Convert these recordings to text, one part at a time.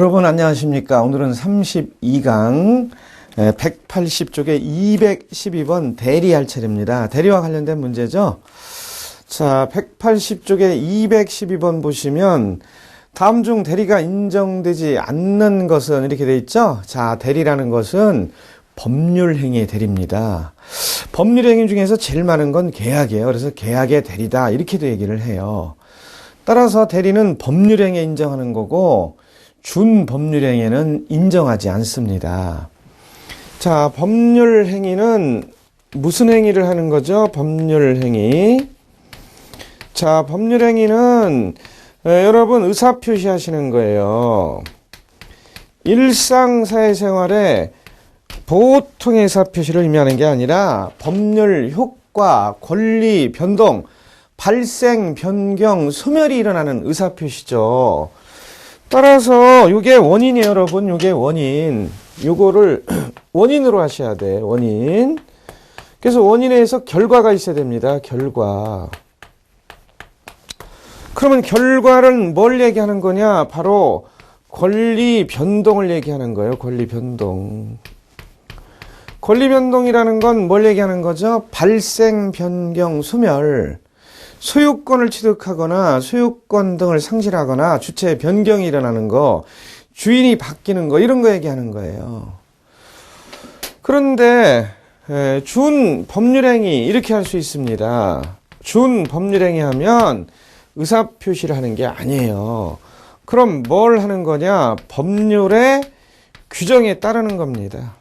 여러분 안녕하십니까. 오늘은 32강 180쪽에 212번 대리할 차례입니다. 대리와 관련된 문제죠. 자, 180쪽에 212번 보시면 다음 중 대리가 인정되지 않는 것은 이렇게 돼 있죠. 자, 대리라는 것은 법률행위의 대리입니다. 법률행위 중에서 제일 많은 건 계약이에요. 그래서 계약의 대리다 이렇게도 얘기를 해요. 따라서 대리는 법률행위에 인정하는 거고 준법률행위는 인정하지 않습니다. 자, 법률행위는 무슨 행위를 하는 거죠? 법률행위. 자, 법률행위는 여러분 의사표시 하시는 거예요. 일상사회생활에 보통의 의사표시를 의미하는 게 아니라 법률 효과, 권리, 변동, 발생, 변경, 소멸이 일어나는 의사표시죠. 따라서 이게 원인이에요, 여러분. 이게 원인. 요거를 원인으로 하셔야 돼. 원인. 그래서 원인에서 결과가 있어야 됩니다. 결과. 그러면 결과는 뭘 얘기하는 거냐? 바로 권리 변동을 얘기하는 거예요. 권리 변동. 권리 변동이라는 건 뭘 얘기하는 거죠? 발생, 변경, 소멸. 소유권을 취득하거나 소유권 등을 상실하거나 주체의 변경이 일어나는 거, 주인이 바뀌는 거, 이런 거 얘기하는 거예요. 그런데 준법률행위 이렇게 할 수 있습니다. 준법률행위 하면 의사표시를 하는 게 아니에요. 그럼 뭘 하는 거냐? 법률의 규정에 따르는 겁니다.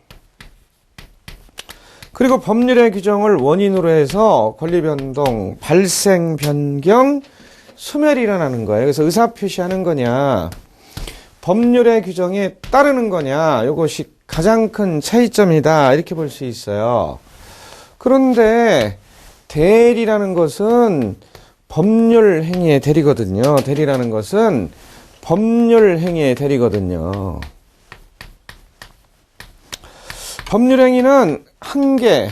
그리고 법률의 규정을 원인으로 해서 권리변동, 발생, 변경, 소멸이 일어나는 거예요. 그래서 의사표시하는 거냐, 법률의 규정에 따르는 거냐, 이것이 가장 큰 차이점이다 이렇게 볼 수 있어요. 그런데 대리라는 것은 법률 행위의 대리거든요. 대리라는 것은 법률 행위의 대리거든요. 법률 행위는 한 개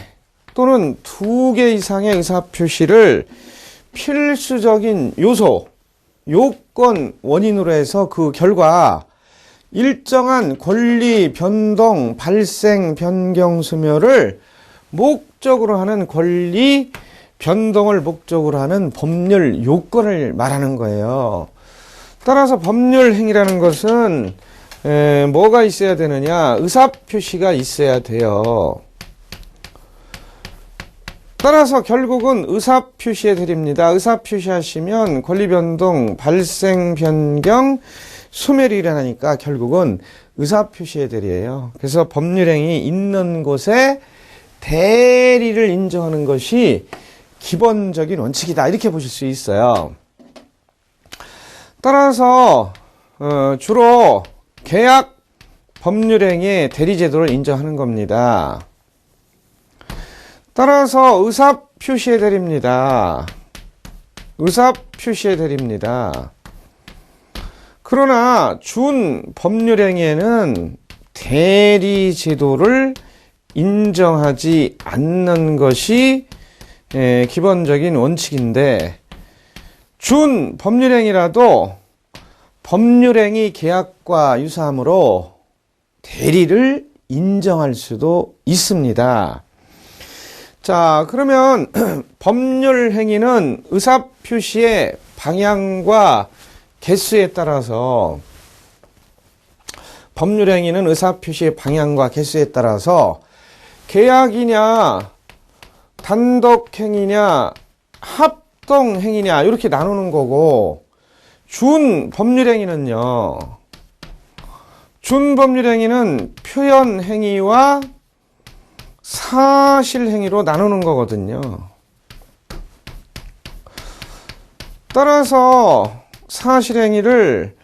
또는 두 개 이상의 의사표시를 필수적인 요소, 요건, 원인으로 해서 그 결과 일정한 권리, 변동, 발생, 변경, 소멸을 목적으로 하는 권리, 변동을 목적으로 하는 법률 요건을 말하는 거예요. 따라서 법률 행위라는 것은 뭐가 있어야 되느냐? 의사표시가 있어야 돼요. 따라서 결국은 의사표시에 대리입니다. 의사표시 하시면 권리변동, 발생, 변경, 소멸이 일어나니까 결국은 의사표시에 대리예요. 그래서 법률행위 있는 곳에 대리를 인정하는 것이 기본적인 원칙이다 이렇게 보실 수 있어요. 따라서 주로 계약 법률행위의 대리제도를 인정하는 겁니다. 따라서 의사표시에 대리입니다. 의사표시에 대리입니다. 그러나 준법률행위에는 대리제도를 인정하지 않는 것이 기본적인 원칙인데, 준법률행위라도 법률행위 계약과 유사하므로 대리를 인정할 수도 있습니다. 자, 그러면 법률행위는 의사표시의 방향과 개수에 따라서, 법률행위는 의사표시의 방향과 개수에 따라서 계약이냐 단독행위냐 합동행위냐 이렇게 나누는 거고, 준법률행위는요, 준법률행위는 표현행위와 사실행위로 나누는 거거든요. 따라서 사실행위를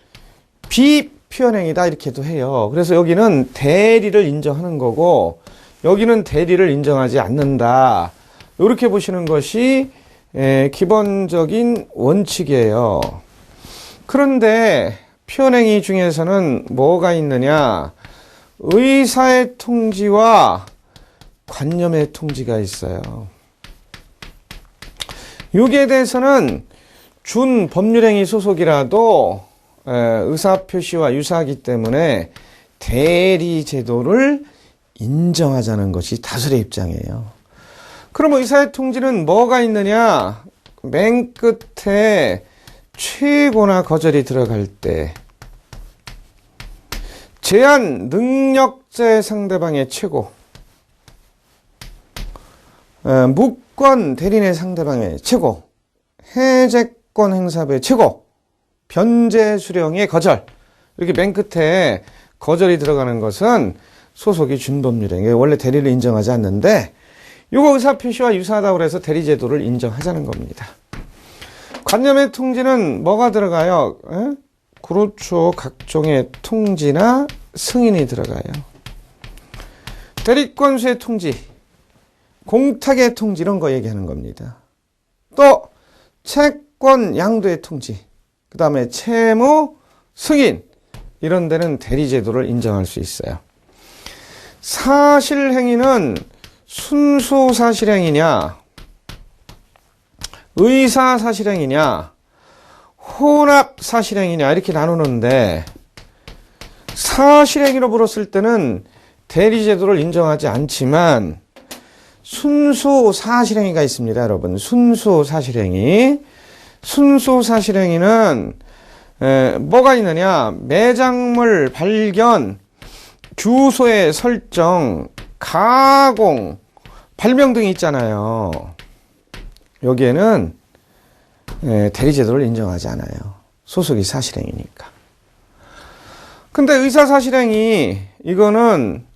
비표현행위다 이렇게도 해요. 그래서 여기는 대리를 인정하는 거고, 여기는 대리를 인정하지 않는다 이렇게 보시는 것이 기본적인 원칙이에요. 그런데 표현행위 중에서는 뭐가 있느냐? 의사의 통지와 관념의 통지가 있어요. 여기에 대해서는 준법률행위 소속이라도 의사표시와 유사하기 때문에 대리제도를 인정하자는 것이 다수의 입장이에요. 그럼 의사의 통지는 뭐가 있느냐? 맨 끝에 최고나 거절이 들어갈 때 제한 능력자의 상대방의 최고, 무권 대리인의 상대방의 최고, 해제권 행사부의 최고, 변제 수령의 거절. 이렇게 맨 끝에 거절이 들어가는 것은 소속이 준법률행. 원래 대리를 인정하지 않는데 이거 의사표시와 유사하다고 해서 대리제도를 인정하자는 겁니다. 관념의 통지는 뭐가 들어가요? 그렇죠. 각종의 통지나 승인이 들어가요. 대리권수의 통지, 공탁의 통지 이런 거 얘기하는 겁니다. 또 채권 양도의 통지, 그 다음에 채무 승인 이런 데는 대리제도를 인정할 수 있어요. 사실행위는 순수사실행위냐, 의사사실행위냐, 혼합사실행위냐 이렇게 나누는데 사실행위로 물었을 때는 대리제도를 인정하지 않지만 순수사실행위가 있습니다, 여러분. 순수사실행위. 순수사실행위는 뭐가 있느냐? 매장물 발견, 주소의 설정, 가공, 발명 등이 있잖아요. 여기에는 대리제도를 인정하지 않아요. 소속이 사실행위니까. 근데 의사사실행위 이거는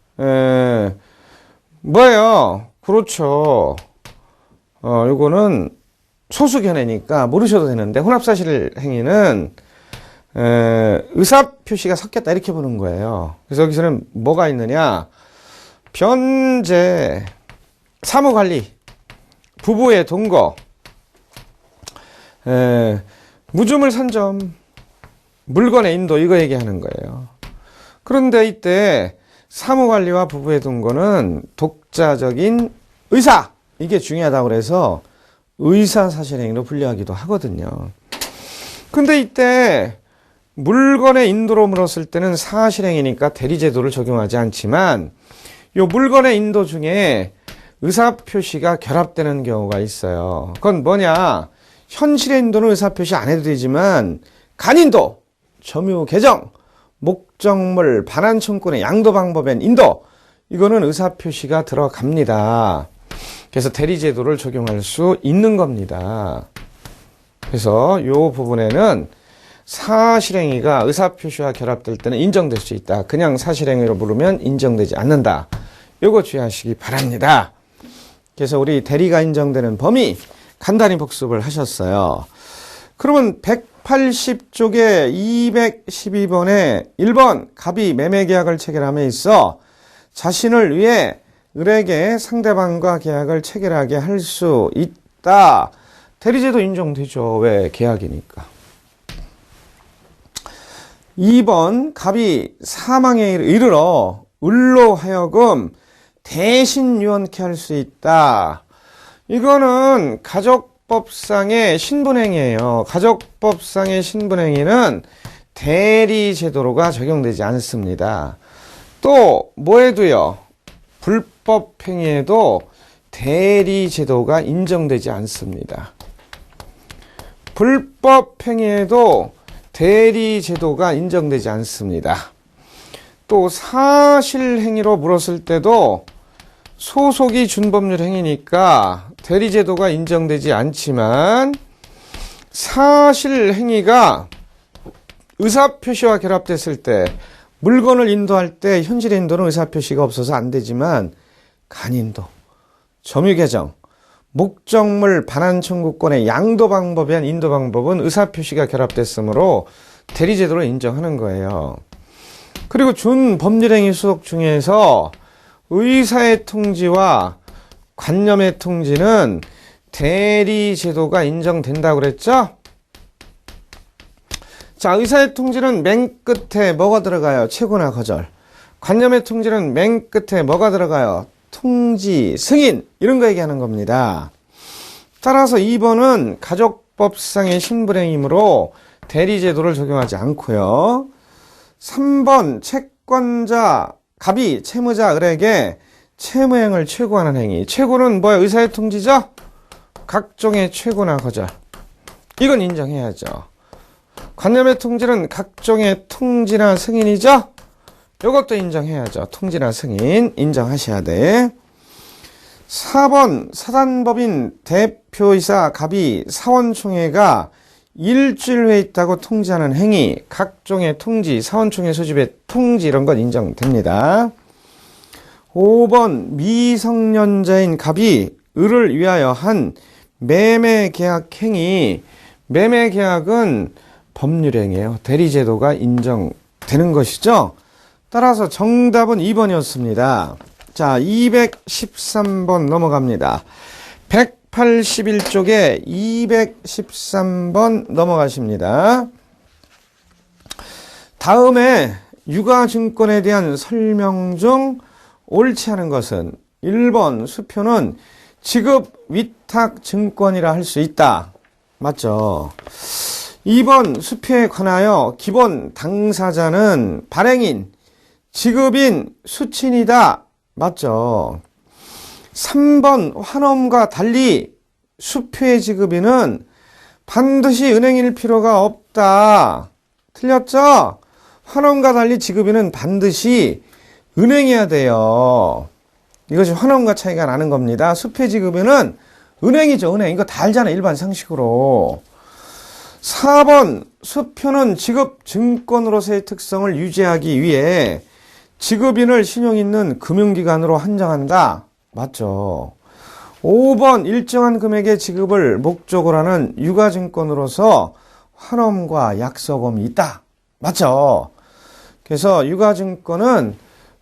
뭐예요? 그렇죠. 이거는 소수견해니까 모르셔도 되는데 혼합사실행위는 의사표시가 섞였다 이렇게 보는 거예요. 그래서 여기서는 뭐가 있느냐? 변제, 사무관리, 부부의 동거, 무주물 선점, 물건의 인도 이거 얘기하는 거예요. 그런데 이때 사무관리와 부부의 동거는 독자적인 의사 이게 중요하다고 그래서 의사사실행위로 분류하기도 하거든요. 근데 이때 물건의 인도로 물었을 때는 사실행위니까 대리제도를 적용하지 않지만 이 물건의 인도 중에 의사표시가 결합되는 경우가 있어요. 그건 뭐냐? 현실의 인도는 의사표시 안 해도 되지만 간인도, 점유 개정, 목적물, 반환 청구권의 양도 방법엔 인도 이거는 의사표시가 들어갑니다. 그래서 대리제도를 적용할 수 있는 겁니다. 그래서 이 부분에는 사실행위가 의사표시와 결합될 때는 인정될 수 있다. 그냥 사실행위로 부르면 인정되지 않는다. 이거 주의하시기 바랍니다. 그래서 우리 대리가 인정되는 범위 간단히 복습을 하셨어요. 그러면 180쪽에 212번에 1번 갑이 매매계약을 체결함에 있어 자신을 위해 을에게 상대방과 계약을 체결하게 할 수 있다. 대리제도 인정되죠. 왜? 계약이니까. 2번 갑이 사망에 이르러 을로 하여금 대신 유언케 할 수 있다. 이거는 가족법상의 신분행위예요. 가족법상의 신분행위는 대리제도로가 적용되지 않습니다. 또 뭐에도요? 불법행위에도 대리제도가 인정되지 않습니다. 불법행위에도 대리제도가 인정되지 않습니다. 또 사실행위로 물었을 때도 소속이 준법률 행위니까 대리제도가 인정되지 않지만 사실행위가 의사표시와 결합됐을 때 물건을 인도할 때 현실의 인도는 의사표시가 없어서 안 되지만 간인도, 점유개정, 목적물 반환 청구권의 양도 방법에 한 인도 방법은 의사표시가 결합됐으므로 대리제도를 인정하는 거예요. 그리고 준법률행위 수속 중에서 의사의 통지와 관념의 통지는 대리제도가 인정된다고 그랬죠? 자, 의사의 통지는 맨 끝에 뭐가 들어가요? 최고나 거절. 관념의 통지는 맨 끝에 뭐가 들어가요? 통지, 승인 이런 거 얘기하는 겁니다. 따라서 2번은 가족법상의 신분행위이므로 대리제도를 적용하지 않고요. 3번 채권자, 갑이 채무자 을에게 채무행을 최고하는 행위. 최고는 뭐야? 의사의 통지죠? 각종의 최고나 거절. 이건 인정해야죠. 관념의 통지는 각종의 통지나 승인이죠? 이것도 인정해야죠. 통지나 승인 인정하셔야 돼. 4번 사단법인 대표이사 갑이 사원총회가 일주일회 있다고 통지하는 행위. 각종의 통지, 사원총회 소집의 통지 이런 건 인정됩니다. 5번 미성년자인 갑이 을을 위하여 한 매매계약 행위. 매매계약은 법률행위예요. 대리제도가 인정되는 것이죠. 따라서 정답은 2번이었습니다. 자, 213번 넘어갑니다. 181쪽에 213번 넘어가십니다. 다음에 유가증권에 대한 설명 중 옳지 않은 것은 1번 수표는 지급위탁증권이라 할 수 있다. 맞죠? 2번 수표에 관하여 기본 당사자는 발행인, 지급인, 수친이다. 맞죠? 3번 환원과 달리 수표의 지급인은 반드시 은행일 필요가 없다. 틀렸죠? 환원과 달리 지급인은 반드시 은행이어야 돼요. 이것이 환원과 차이가 나는 겁니다. 수표의 지급인은 은행이죠. 은행. 이거 다 알잖아요. 일반 상식으로. 4번 수표는 지급증권으로서의 특성을 유지하기 위해 지급인을 신용 있는 금융기관으로 한정한다. 맞죠. 5번 일정한 금액의 지급을 목적으로 하는 유가증권으로서 환원과 약속음이 있다. 맞죠. 그래서 유가증권은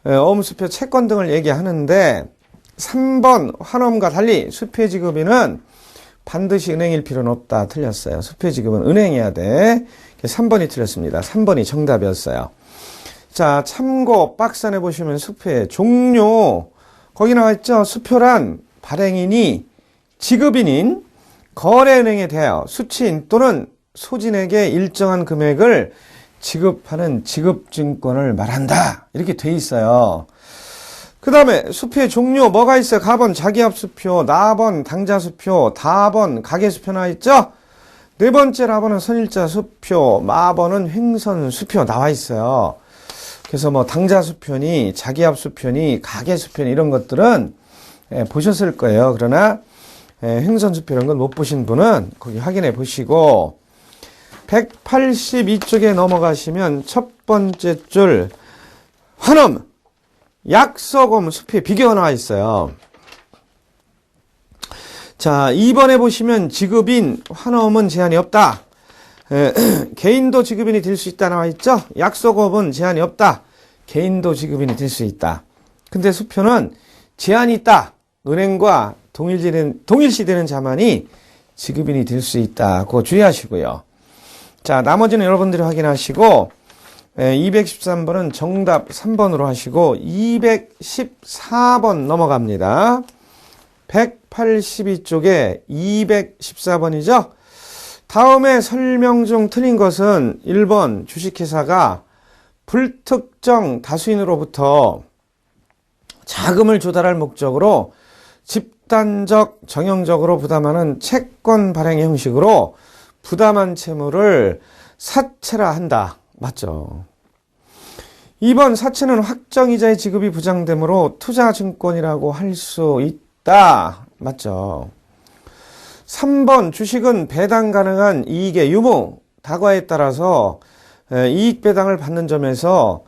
어음수표 채권 등을 얘기하는데 3번 환원과 달리 수표의 지급인은 반드시 은행일 필요는 없다. 틀렸어요. 수표의 지급은 은행이어야 돼. 3번이 틀렸습니다. 3번이 정답이었어요. 자, 참고 박스 안에 보시면 수표의 종료 거기 나와 있죠. 수표란 발행인이 지급인인 거래은행에 대하여 수취인 또는 소진에게 일정한 금액을 지급하는 지급증권을 말한다. 이렇게 돼 있어요. 그 다음에 수표의 종류 뭐가 있어요? 가번 자기합수표, 나번 당자수표, 다번 가계수표 나와 있죠? 네 번째 라번은 선일자수표, 마번은 횡선수표 나와 있어요. 그래서 뭐 당자수표니 자기합수표니 가계수표니 이런 것들은 보셨을 거예요. 그러나 횡선수표 이런 건 못 보신 분은 거기 확인해 보시고 182쪽에 넘어가시면 첫 번째 줄 환엄 약속음 수표에 비교가 나와 있어요. 자, 2번에 보시면 지급인 환엄은 제한이 없다. 개인도 지급인이 될 수 있다 나와 있죠. 약속음은 제한이 없다. 개인도 지급인이 될 수 있다. 근데 수표는 제한이 있다. 은행과 동일시되는 자만이 지급인이 될 수 있다. 그거 주의하시고요. 자, 나머지는 여러분들이 확인하시고 213번은 정답 3번으로 하시고 214번 넘어갑니다. 182쪽에 214번이죠. 다음에 설명 중 틀린 것은 1번 주식회사가 불특정 다수인으로부터 자금을 조달할 목적으로 집단적 정형적으로 부담하는 채권 발행 형식으로 부담한 채무를 사채라 한다. 맞죠. 2번 사채는 확정이자의 지급이 부장되므로 투자증권이라고 할 수 있다. 맞죠. 3번 주식은 배당 가능한 이익의 유무, 다과에 따라서 이익 배당을 받는 점에서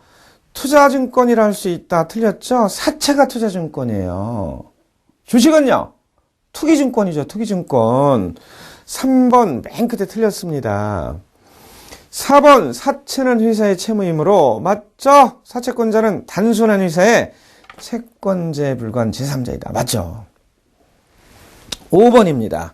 투자증권이라 할 수 있다. 틀렸죠? 사채가 투자증권이에요. 주식은요? 투기증권이죠. 투기증권. 3번 맨 끝에 틀렸습니다. 4번 사채는 회사의 채무이므로 맞죠? 사채권자는 단순한 회사의 채권자에 불과한 제3자이다. 맞죠? 5번입니다.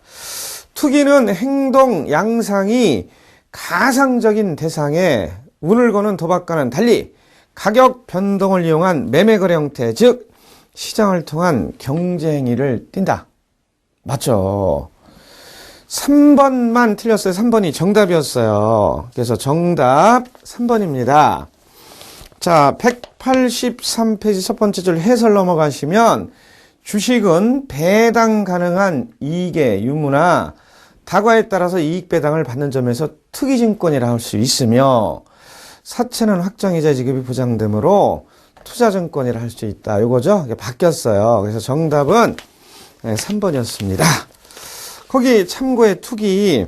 투기는 행동, 양상이 가상적인 대상에 운을 거는 도박과는 달리 가격 변동을 이용한 매매거래 형태, 즉 시장을 통한 경제 행위를 띈다. 맞죠? 3번만 틀렸어요. 3번이 정답이었어요. 그래서 정답 3번입니다. 자, 183페이지 첫 번째 줄 해설 넘어가시면 주식은 배당 가능한 이익의 유무나 다과에 따라서 이익 배당을 받는 점에서 특이증권이라 할 수 있으며 사채는 확정이자 지급이 보장되므로 투자증권이라 할 수 있다. 요거죠? 바뀌었어요. 그래서 정답은 3번이었습니다. 거기 참고의 투기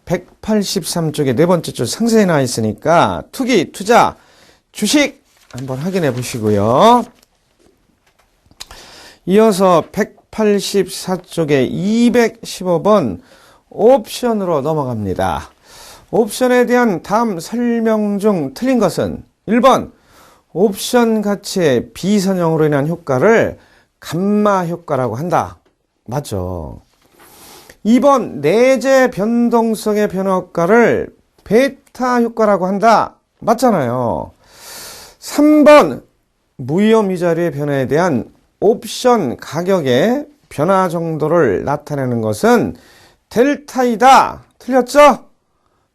183쪽에 네 번째 줄 상세히 나와 있으니까 투기, 투자, 주식 한번 확인해 보시고요. 이어서 184쪽에 215번 옵션으로 넘어갑니다. 옵션에 대한 다음 설명 중 틀린 것은 1번 옵션 가치의 비선형으로 인한 효과를 감마 효과라고 한다. 맞죠. 2번 내재 변동성의 변화 효과를 베타 효과라고 한다. 맞잖아요. 3번 무위험 이자료의 변화에 대한 옵션 가격의 변화 정도를 나타내는 것은 델타이다. 틀렸죠?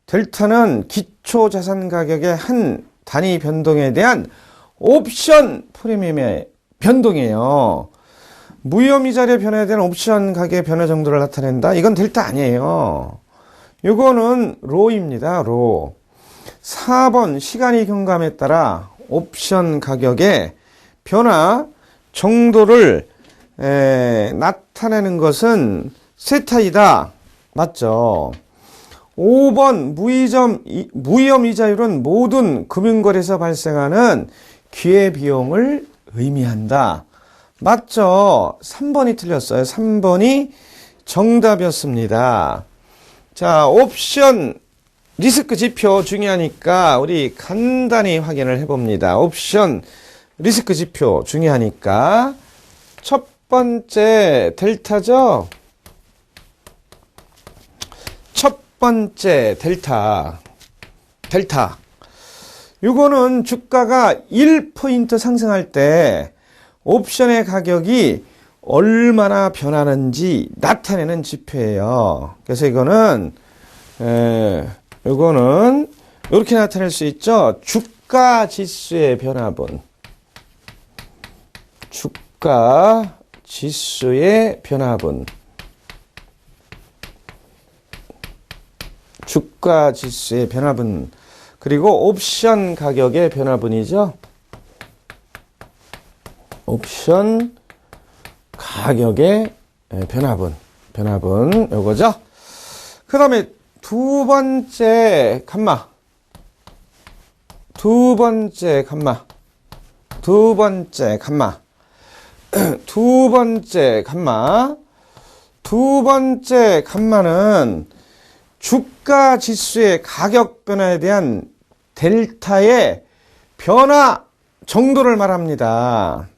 델타는 기초자산 가격의 한 단위 변동에 대한 옵션 프리미엄의 변동이에요. 무위험 이자료의 변화에 대한 옵션 가격의 변화 정도를 나타낸다. 이건 델타 아니에요. 이거는 로입니다. 로. 4번 시간이 경감에 따라 옵션 가격의 변화 정도를 나타내는 것은 세타이다. 맞죠? 5번 무위험 이자율은 모든 금융거래에서 발생하는 기회비용을 의미한다. 맞죠? 3번이 틀렸어요. 3번이 정답이었습니다. 자, 옵션 리스크 지표 중요하니까 우리 간단히 확인을 해봅니다. 옵션 리스크 지표 중요하니까 첫 번째 델타죠? 첫 번째 델타. 이거는 주가가 1포인트 상승할 때 옵션의 가격이 얼마나 변하는지 나타내는 지표예요. 그래서 이거는 이렇게 나타낼 수 있죠. 주가 지수의 변화분. 주가 지수의 변화분. 주가 지수의 변화분. 그리고 옵션 가격의 변화분이죠. 옵션 가격의 변화분. 요거죠. 그 다음에 두 번째 감마. 두 번째 감마는 주가 지수의 가격 변화에 대한 델타의 변화 정도를 말합니다.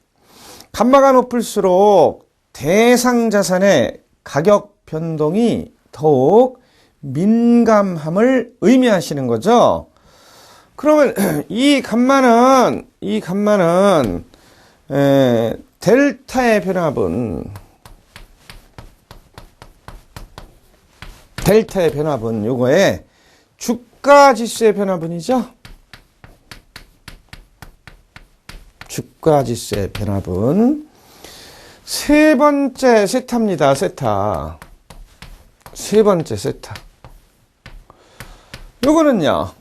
감마가 높을수록 대상 자산의 가격 변동이 더욱 민감함을 의미하시는 거죠. 그러면 이 감마는 델타의 변화분 요거에 주가 지수의 변화분이죠. 주가 지수의 변화분. 세 번째 세타입니다. 세타. 요거는요.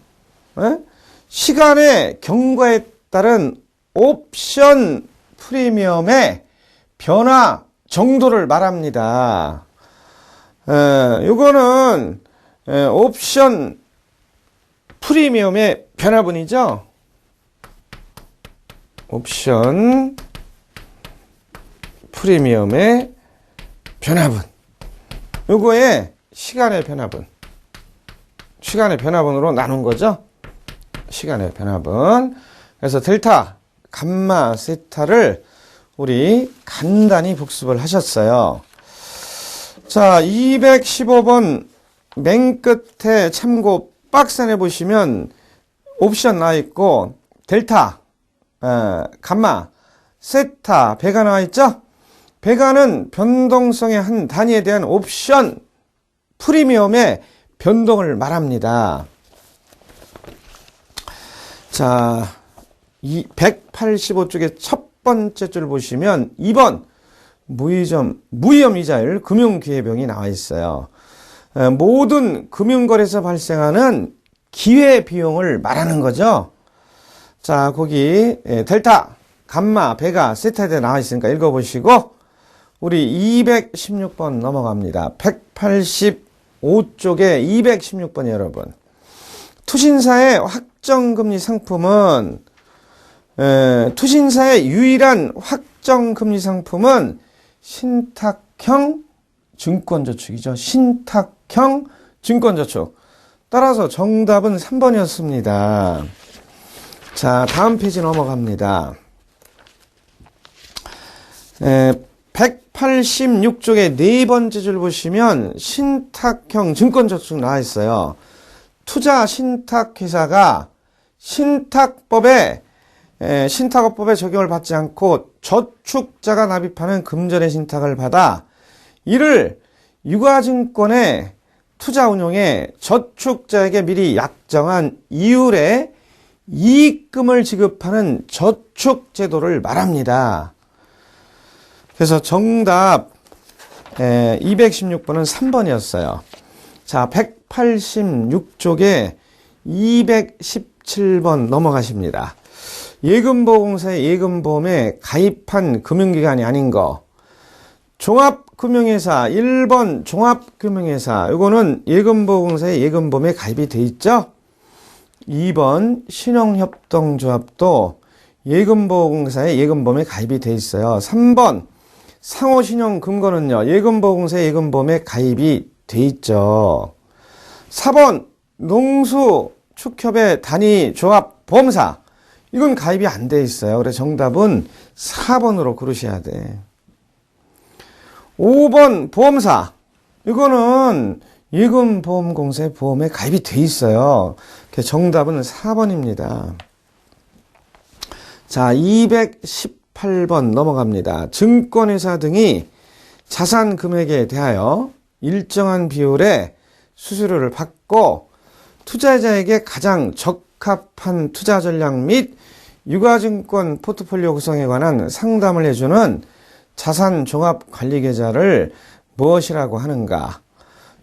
시간의 경과에 따른 옵션 프리미엄의 변화 정도를 말합니다. 요거는 옵션 프리미엄의 변화분이죠. 옵션 프리미엄의 변화분. 요거의 시간의 변화분으로 나눈 거죠. 시간의 변화분. 그래서 델타, 감마, 세타를 우리 간단히 복습을 하셨어요. 자, 215번 맨 끝에 참고 박스 안에 보시면 옵션 나와 있고 델타, 감마, 세타, 배가 나와 있죠? 배가는 변동성의 한 단위에 대한 옵션 프리미엄의 변동을 말합니다. 자, 이 185쪽의 첫 번째 줄 보시면 2번 무위험 이자율 금융기회비용이 나와 있어요. 모든 금융거래에서 발생하는 기회비용을 말하는 거죠. 자, 거기 델타, 감마, 베가, 세타에 대해 나와 있으니까 읽어보시고 우리 216번 넘어갑니다. 185쪽에 216번 여러분. 투신사의 확정금리 상품은 투신사의 유일한 확정금리 상품은 신탁형 증권저축이죠. 신탁형 증권저축. 따라서 정답은 3번이었습니다. 자, 다음 페이지 넘어갑니다. 186쪽의 네 번째 줄 보시면 신탁형 증권저축 나와 있어요. 투자 신탁회사가 신탁법에 적용을 받지 않고 저축자가 납입하는 금전의 신탁을 받아 이를 유가증권의 투자 운용에 저축자에게 미리 약정한 이율의 이익금을 지급하는 저축제도를 말합니다. 그래서 정답 216번은 3번이었어요. 자, 186쪽에 217번 넘어가십니다. 예금보험공사의 예금보험에 가입한 금융기관이 아닌 거. 종합금융회사 1번 종합금융회사 이거는 예금보험공사의 예금보험에 가입이 돼 있죠. 2번 신용협동조합도 예금보험공사의 예금보험에 가입이 돼 있어요. 3번 상호신용금고는요 예금보험공사의 예금보험에 가입이 돼 있죠. 4번 농수축협의 단위조합보험사 이건 가입이 안 돼 있어요. 그래서 정답은 4번으로 고르셔야 돼. 5번 보험사 이거는 예금보험공사의 보험에 가입이 돼 있어요. 그래서 정답은 4번입니다. 자, 218번 넘어갑니다. 증권회사 등이 자산 금액에 대하여 일정한 비율의 수수료를 받고 투자자에게 가장 적합한 투자 전략 및 유가증권 포트폴리오 구성에 관한 상담을 해주는 자산종합관리계좌를 무엇이라고 하는가?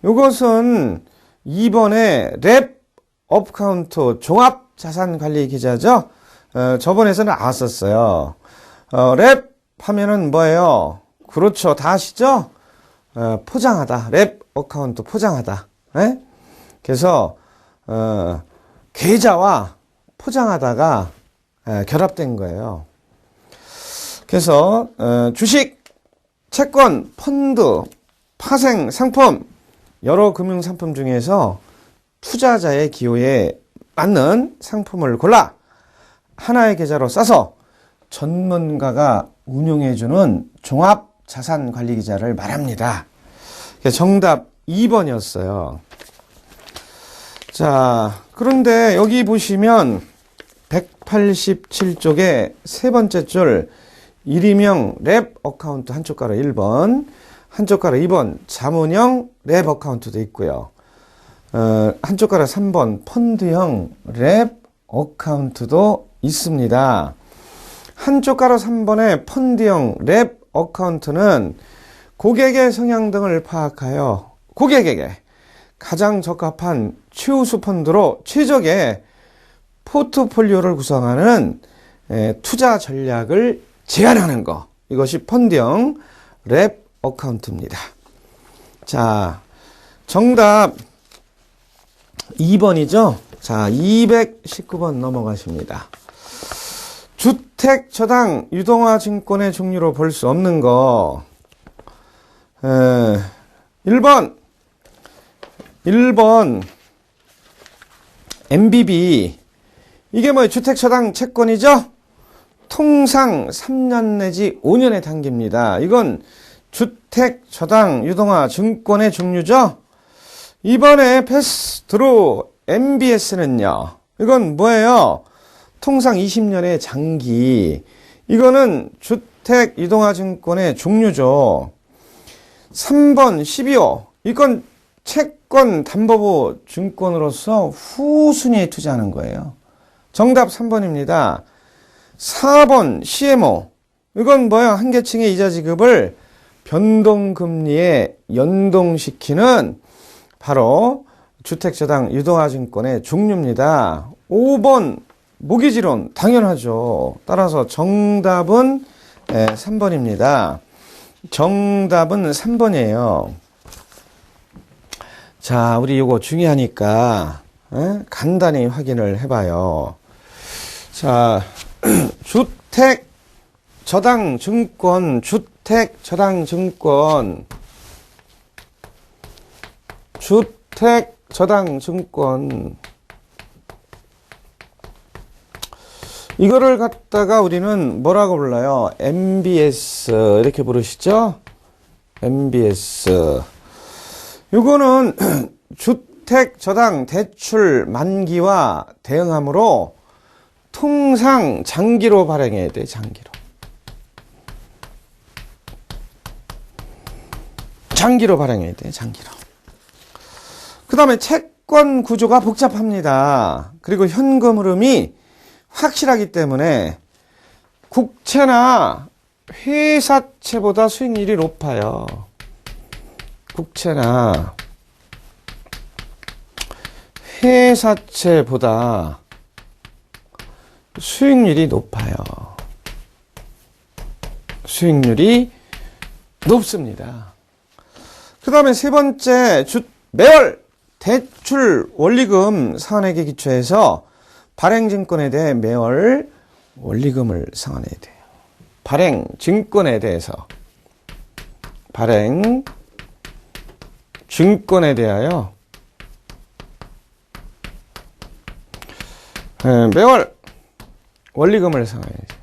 이것은 2번의 랩 어카운트 종합자산관리계좌죠. 저번에서는 나왔었어요. 랩 하면은 뭐예요? 그렇죠. 다 아시죠? 포장하다. 랩 어카운트 포장하다. 에? 그래서 계좌와 포장하다가 결합된 거예요. 그래서 주식, 채권, 펀드, 파생, 상품 여러 금융상품 중에서 투자자의 기호에 맞는 상품을 골라 하나의 계좌로 싸서 전문가가 운용해주는 종합자산관리계좌를 말합니다. 정답 2번이었어요. 자, 그런데 여기 보시면 187쪽에 세 번째 줄 일임형 랩 어카운트 한쪽 가로 1번, 한쪽 가로 2번 자문형 랩 어카운트도 있고요. 한쪽 가로 3번 펀드형 랩 어카운트도 있습니다. 한쪽 가로 3번의 펀드형 랩 어카운트는 고객의 성향 등을 파악하여 고객에게 가장 적합한 최우수 펀드로 최적의 포트폴리오를 구성하는 투자 전략을 제안하는 거. 이것이 펀드형 랩 어카운트입니다. 자, 정답 2번이죠. 자, 219번 넘어가십니다. 주택저당 유동화증권의 종류로 볼 수 없는 거. 1번 MBB 이게 뭐예요? 주택저당 채권이죠? 통상 3년 내지 5년의 단기입니다. 이건 주택저당 유동화 증권의 종류죠? 이번에 패스트루 MBS는요. 이건 뭐예요? 통상 20년의 장기. 이거는 주택 유동화 증권의 종류죠. 3번 12호. 이건 채권 담보보 증권으로서 후순위에 투자하는 거예요. 정답 3번입니다. 4번 CMO. 이건 뭐예요? 한 계층의 이자 지급을 변동금리에 연동시키는 바로 주택저당 유동화증권의 종류입니다. 5번 모기지론 당연하죠. 따라서 정답은 3번입니다. 정답은 3번이에요. 자, 우리 이거 중요하니까 간단히 확인을 해봐요. 자, 주택저당증권, 주택저당증권, 주택저당증권. 이거를 갖다가 우리는 뭐라고 불러요? MBS 이렇게 부르시죠? MBS. 이거는 주택저당 대출 만기와 대응하므로 통상 장기로 발행해야 돼. 장기로. 장기로 발행해야 돼. 장기로. 그 다음에 채권 구조가 복잡합니다. 그리고 현금 흐름이 확실하기 때문에 국채나 회사채보다 수익률이 높아요. 국채나 회사채보다 수익률이 높아요. 수익률이 높습니다. 그 다음에 세 번째, 매월 대출 원리금 상환액에 기초해서 발행증권에 대해 매월 원리금을 상환해야 돼요. 발행증권에 대해서. 발행증권에 대하여 매월 원리금을 상환해야 돼요.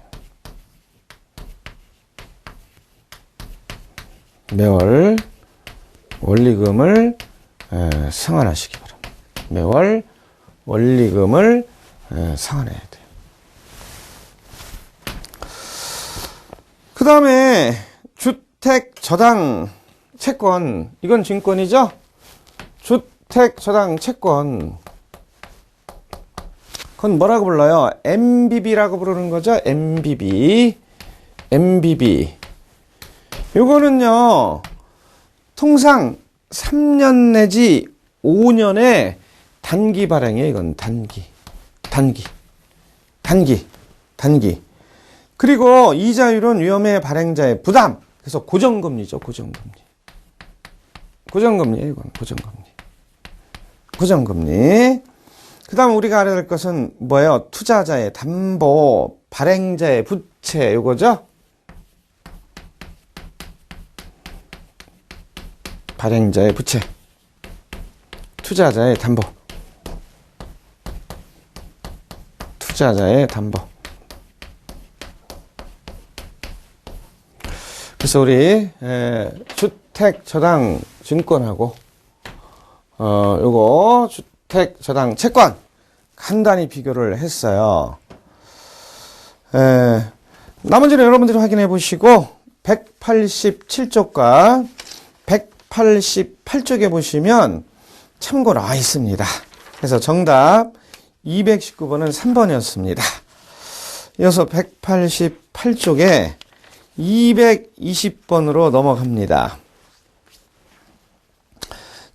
매월 원리금을 상환하시기 바랍니다. 매월 원리금을 상환해야 돼요. 그 다음에 주택저당 채권, 이건 증권이죠? 주택저당 채권, 그건 뭐라고 불러요? MBB라고 부르는 거죠? MBB. 요거는요, 통상 3년 내지 5년의 단기 발행이에요. 이건 단기. 그리고 이자율은 위험의 발행자의 부담. 그래서 고정금리죠. 고정금리예요. 이건 고정금리. 그 다음 우리가 알아야 될 것은 뭐예요? 투자자의 담보, 발행자의 부채, 요거죠? 발행자의 부채, 투자자의 담보. 그래서 우리 주택저당 증권하고 요거 주택저당 채권 간단히 비교를 했어요. 나머지는 여러분들이 확인해 보시고 187쪽과 188쪽에 보시면 참고 나와 있습니다. 그래서 정답 219번은 3번이었습니다. 이어서 188쪽에 220번으로 넘어갑니다.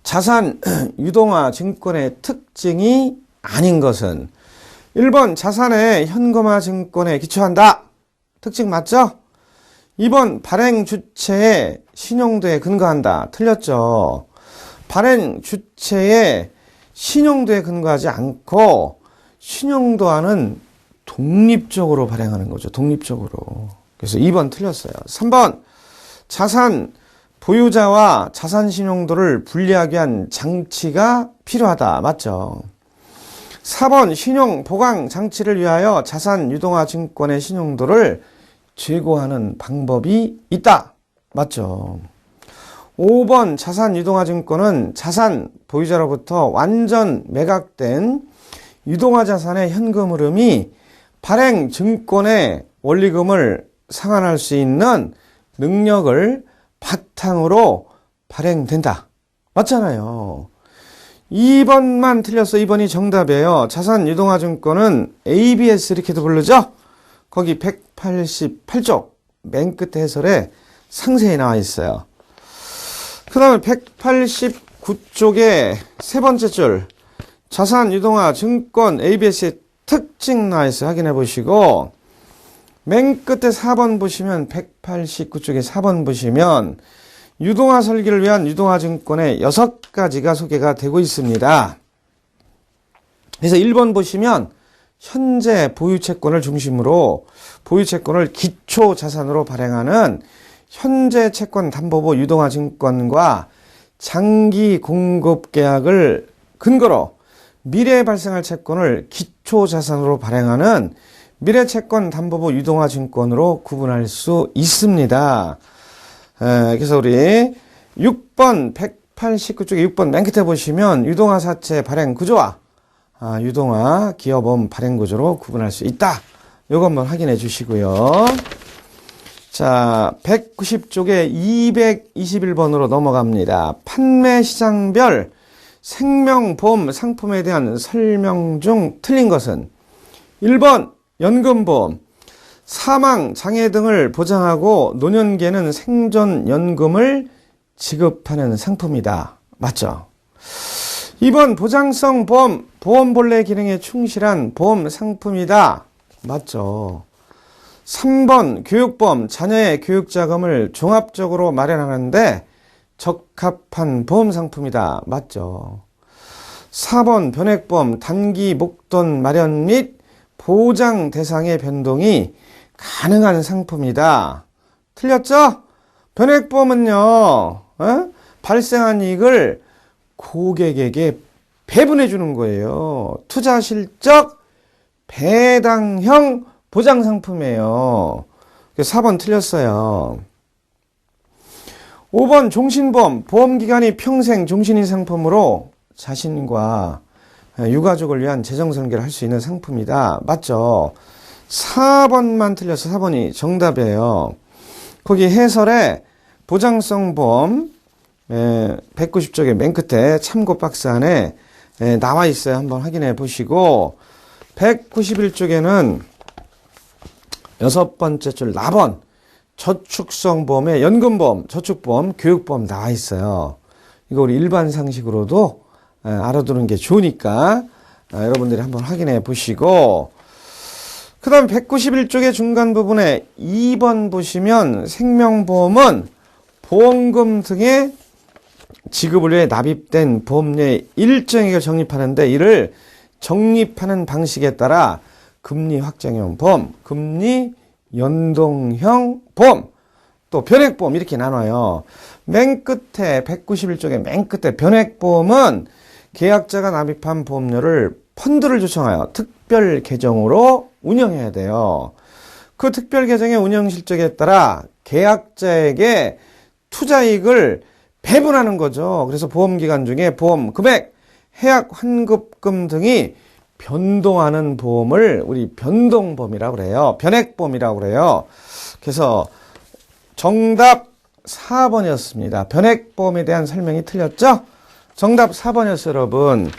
자산 유동화 증권의 특징이 아닌 것은 1번 자산의 현금화 증권에 기초한다. 특징 맞죠? 2번 발행 주체의 신용도에 근거한다. 틀렸죠. 발행 주체의 신용도에 근거하지 않고 신용도와는 독립적으로 발행하는 거죠. 독립적으로. 그래서 2번 틀렸어요. 3번 자산 보유자와 자산 신용도를 분리하기 위한 장치가 필요하다. 맞죠. 4번 신용 보강 장치를 위하여 자산 유동화 증권의 신용도를 제고하는 방법이 있다. 맞죠. 5번 자산 유동화 증권은 자산 보유자로부터 완전 매각된 유동화 자산의 현금 흐름이 발행 증권의 원리금을 상환할 수 있는 능력을 바탕으로 발행된다. 맞잖아요. 2번만 틀렸어. 2번이 정답이에요. 자산유동화증권은 ABS 이렇게도 부르죠. 거기 188쪽 맨 끝에 해설에 상세히 나와 있어요. 그 다음에 189쪽에 세 번째 줄 자산유동화증권 ABS의 특징 나와 있어요. 확인해 보시고 맨 끝에 4번 보시면 189쪽에 4번 보시면 유동화 설계를 위한 유동화증권의 6가지가 소개가 되고 있습니다. 그래서 1번 보시면 현재 보유채권을 중심으로 보유채권을 기초자산으로 발행하는 현재 채권 담보보 유동화증권과 장기 공급 계약을 근거로 미래에 발생할 채권을 기초자산으로 발행하는 미래채권 담보보 유동화증권으로 구분할 수 있습니다. 그래서 우리 6번 189쪽에 6번 맨 끝에 보시면 유동화 사채 발행 구조와 유동화 기업원 발행 구조로 구분할 수 있다. 요거 한번 확인해 주시고요. 자, 190쪽에 221번으로 넘어갑니다. 판매 시장별 생명보험 상품에 대한 설명 중 틀린 것은 1번 연금보험, 사망, 장애 등을 보장하고 노년기에는 생존연금을 지급하는 상품이다. 맞죠? 2번 보장성 보험, 보험 본래 기능에 충실한 보험 상품이다. 맞죠? 3번 교육보험, 자녀의 교육자금을 종합적으로 마련하는데 적합한 보험 상품이다. 맞죠? 4번 변액보험, 단기 목돈 마련 및 보장 대상의 변동이 가능한 상품이다. 틀렸죠? 변액보험은요, 발생한 이익을 고객에게 배분해 주는 거예요. 투자 실적 배당형 보장 상품이에요. 4번 틀렸어요. 5번 종신보험, 보험기간이 평생 종신인 상품으로 자신과 유가족을 위한 재정설계를 할 수 있는 상품이다. 맞죠? 4번만 틀려서 4번이 정답이에요. 거기 해설에 보장성 보험 190쪽에 맨 끝에 참고 박스 안에 나와 있어요. 한번 확인해 보시고 191쪽에는 6번째 줄 나번 저축성 보험에 연금보험, 저축보험, 교육보험 나와 있어요. 이거 우리 일반 상식으로도 알아두는 게 좋으니까 여러분들이 한번 확인해 보시고 그 다음 191쪽의 중간 부분에 2번 보시면 생명보험은 보험금 등의 지급을 위해 납입된 보험료의 일정액을 적립하는데 이를 적립하는 방식에 따라 금리 확정형 보험, 금리 연동형 보험, 또 변액보험 이렇게 나눠요. 맨 끝에 191쪽의 맨 끝에 변액보험은 계약자가 납입한 보험료를 펀드를 조성하여 특별 계정으로 운영해야 돼요. 그 특별 계정의 운영 실적에 따라 계약자에게 투자이익을 배분하는 거죠. 그래서 보험기간 중에 보험 금액, 해약 환급금 등이 변동하는 보험을 우리 변동보험이라고 그래요. 변액보험이라고 그래요. 그래서 정답 4번이었습니다. 변액보험에 대한 설명이 틀렸죠? 정답 4번이었어요, 여러분.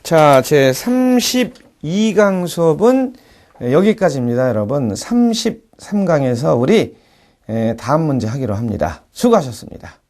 자, 제 32강 수업은 여기까지입니다, 여러분. 33강에서 우리 다음 문제 하기로 합니다. 수고하셨습니다.